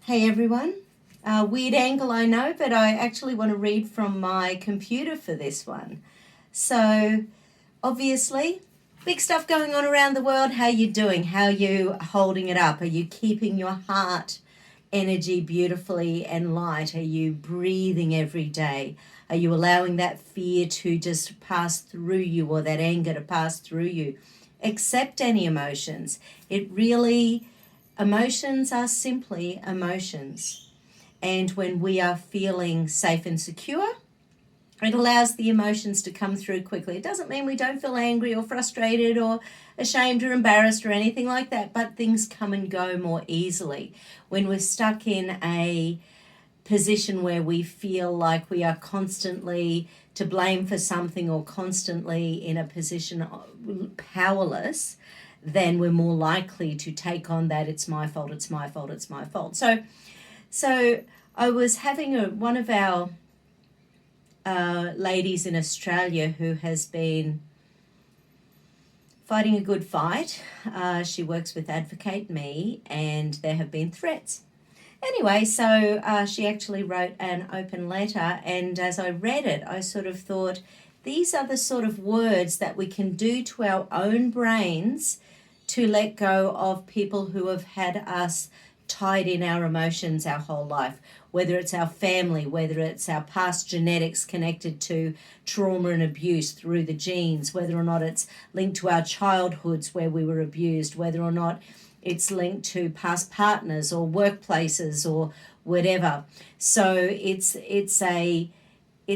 Hey everyone. Weird angle, I know, but I actually want to read from my computer for this one. So, obviously, big stuff going on around the world. How you doing? How you holding it up? Are you keeping your heart energy beautifully and light? Are you breathing every day? Are you allowing that fear to just pass through you or that anger to pass through you? Accept any emotions. Emotions are simply emotions. And when we are feeling safe and secure, it allows the emotions to come through quickly. It doesn't mean we don't feel angry or frustrated or ashamed or embarrassed or anything like that, but things come and go more easily. When we're stuck in a position where we feel like we are constantly to blame for something or constantly in a position of powerless, then we're more likely to take on that it's my fault, it's my fault, it's my fault. So I was having one of our ladies in Australia who has been fighting a good fight. She works with Advocate Me, and there have been threats. Anyway, so she actually wrote an open letter, and as I read it, I sort of thought, these are the sort of words that we can do to our own brains to let go of people who have had us tied in our emotions our whole life, whether it's our family, whether it's our past genetics connected to trauma and abuse through the genes, whether or not it's linked to our childhoods where we were abused, whether or not it's linked to past partners or workplaces or whatever. So it's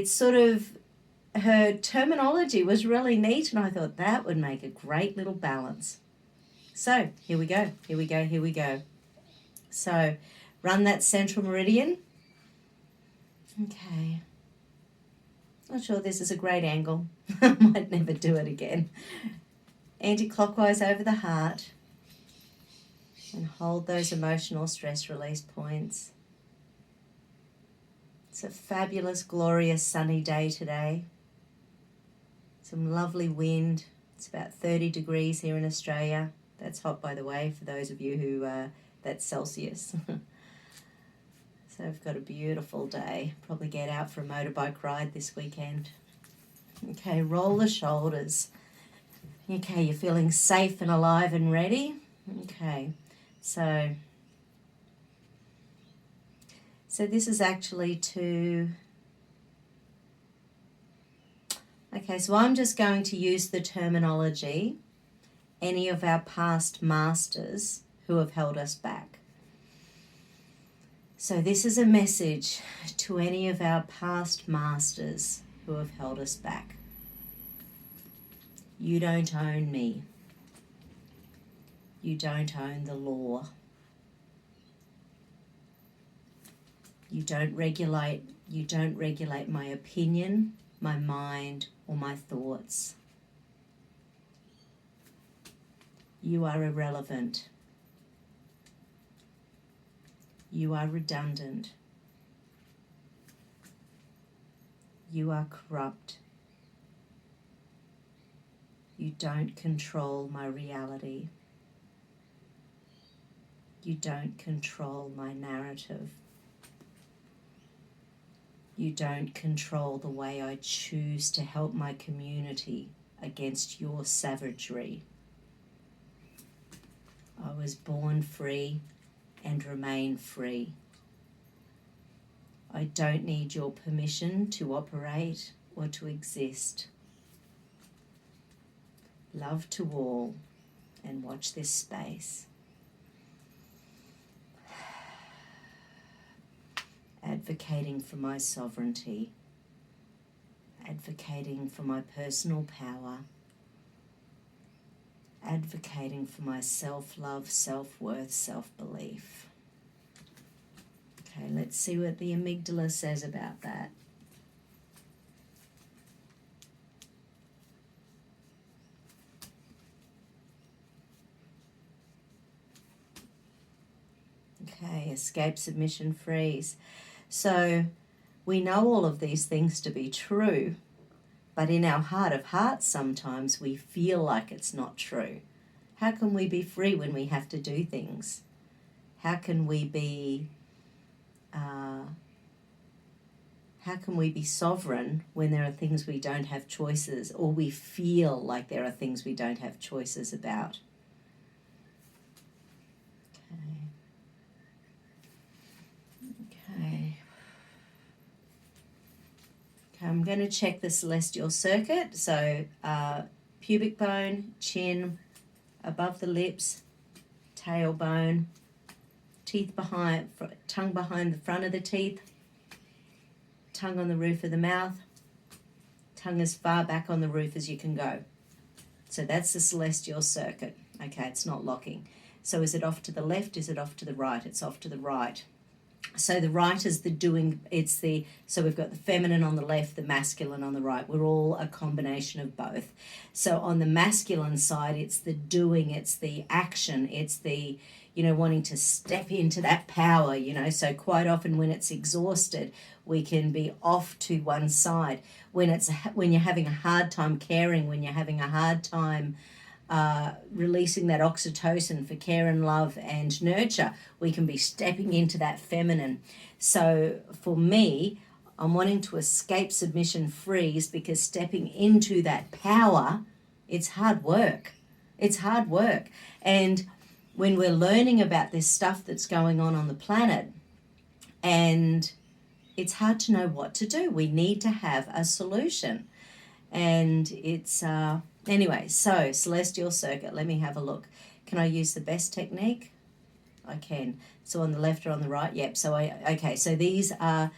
sort of, her terminology was really neat, and I thought that would make a great little balance. So here we go. So run that central meridian. Okay. Not sure this is a great angle. I might never do it again. Anti-clockwise over the heart. And hold those emotional stress release points. It's a fabulous, glorious, sunny day today. Some lovely wind. It's about 30 degrees here in Australia. That's hot, by the way, for those of you who, that's Celsius. So I've got a beautiful day. Probably get out for a motorbike ride this weekend. Okay, roll the shoulders. Okay, you're feeling safe and alive and ready. Okay, so this is actually to... Okay, so I'm just going to use the terminology, any of our past masters who have held us back. So this is a message to any of our past masters who have held us back. You don't own me. You don't own the law. You don't regulate my opinion, my mind, or my thoughts. You are irrelevant. You are redundant. You are corrupt. You don't control my reality. You don't control my narrative. You don't control the way I choose to help my community against your savagery. I was born free and remain free. I don't need your permission to operate or to exist. Love to all, and watch this space. Advocating for my sovereignty, advocating for my personal power, advocating for my self-love, self-worth, self-belief. Okay, let's see what the amygdala says about that. Okay, escape, submission, freeze. So we know all of these things to be true, but in our heart of hearts sometimes we feel like it's not true. How can we be free when we have to do things? How can we be how can we be sovereign when there are things we don't have choices, or we feel like there are things we don't have choices about? Okay. I'm going to check the celestial circuit. So pubic bone, chin, above the lips, tailbone, teeth behind, tongue behind the front of the teeth, tongue on the roof of the mouth, tongue as far back on the roof as you can go. So that's the celestial circuit. Okay, it's not locking. So is it off to the left? Is it off to the right? It's off to the right. So the right is the doing, so we've got the feminine on the left, the masculine on the right. We're all a combination of both. So on the masculine side, it's the doing, it's the action, it's the, wanting to step into that power, So quite often when it's exhausted, we can be off to one side. When you're having a hard time caring, when you're having a hard time releasing that oxytocin for care and love and nurture, we can be stepping into that feminine. So for me, I'm wanting to escape submission freeze, because stepping into that power, it's hard work. It's hard work. And when we're learning about this stuff that's going on the planet, and it's hard to know what to do, we need to have a solution. And it's anyway, so celestial circuit, let me have a look. Can I use the best technique? I can. So on the left or on the right? Yep. So so these are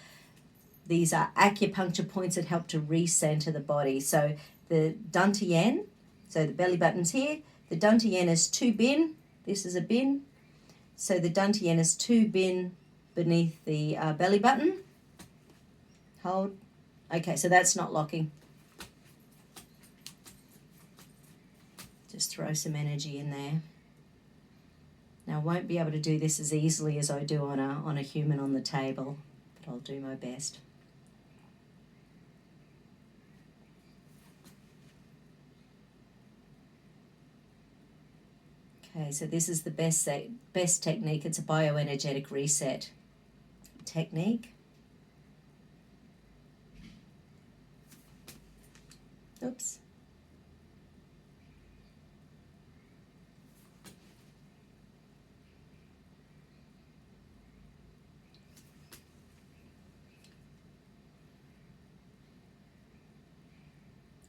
acupuncture points that help to recenter the body. So the dantian, so the belly button's here. The dantian is 2 bin. This is a bin. So the dantian is 2 bin beneath the belly button. Hold. Okay, so that's not locking. Just throw some energy in there. Now, I won't be able to do this as easily as I do on a human on the table, but I'll do my best. Okay, so this is the best technique. It's a bioenergetic reset technique. Oops.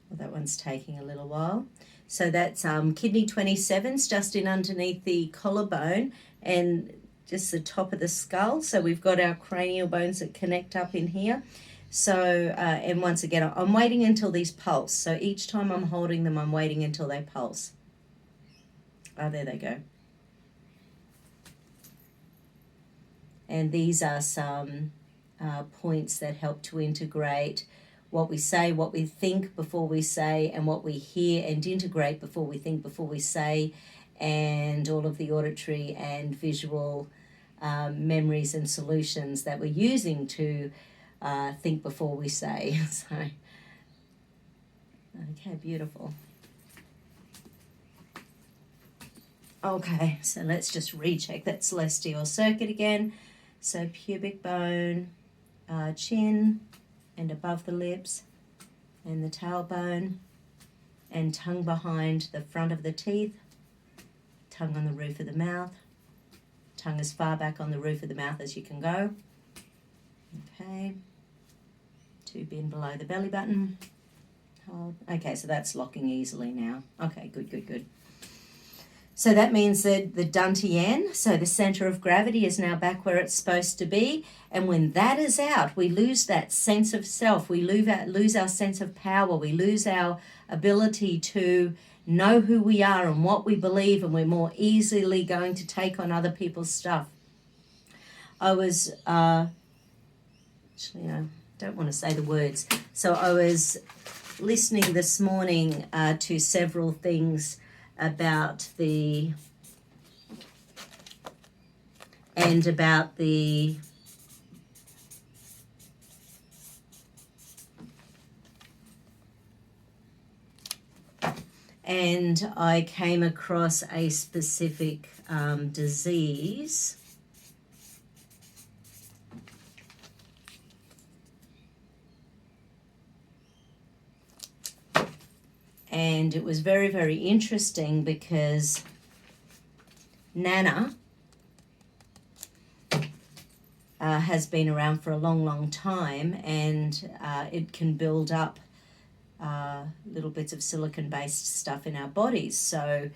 Well, that one's taking a little while. So that's kidney 27's just in underneath the collarbone and just the top of the skull. So we've got our cranial bones that connect up in here. So, and once again, I'm waiting until these pulse. So each time I'm holding them, I'm waiting until they pulse. Oh, there they go. And these are some points that help to integrate what we say, what we think before we say, and what we hear, and integrate before we think, before we say, and all of the auditory and visual memories and solutions that we're using to think before we say. So, okay, beautiful. Okay, so let's just recheck that celestial circuit again. So pubic bone, chin, and above the lips, and the tailbone, and tongue behind the front of the teeth, tongue on the roof of the mouth, tongue as far back on the roof of the mouth as you can go. Okay, 2 bin below the belly button. Hold. Okay, so that's locking easily now. Okay, good. So that means that the dantian, so the center of gravity, is now back where it's supposed to be. And when that is out, we lose that sense of self. We lose our sense of power. We lose our ability to know who we are and what we believe, and we're more easily going to take on other people's stuff. I was, actually, I don't want to say the words. So I was listening this morning to several things about the and I came across a specific disease And it was very, very interesting because Nana has been around for a long, long time, and it can build up little bits of silicon-based stuff in our bodies. So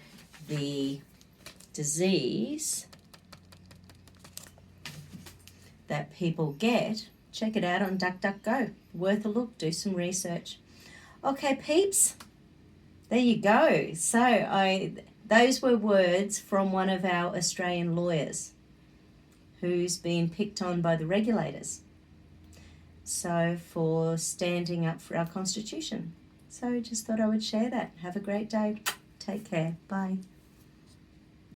the disease that people get, check it out on DuckDuckGo. Worth a look, do some research. Okay, peeps, there you go. So those were words from one of our Australian lawyers who's been picked on by the regulators. So for standing up for our Constitution. So just thought I would share that. Have a great day. Take care. Bye.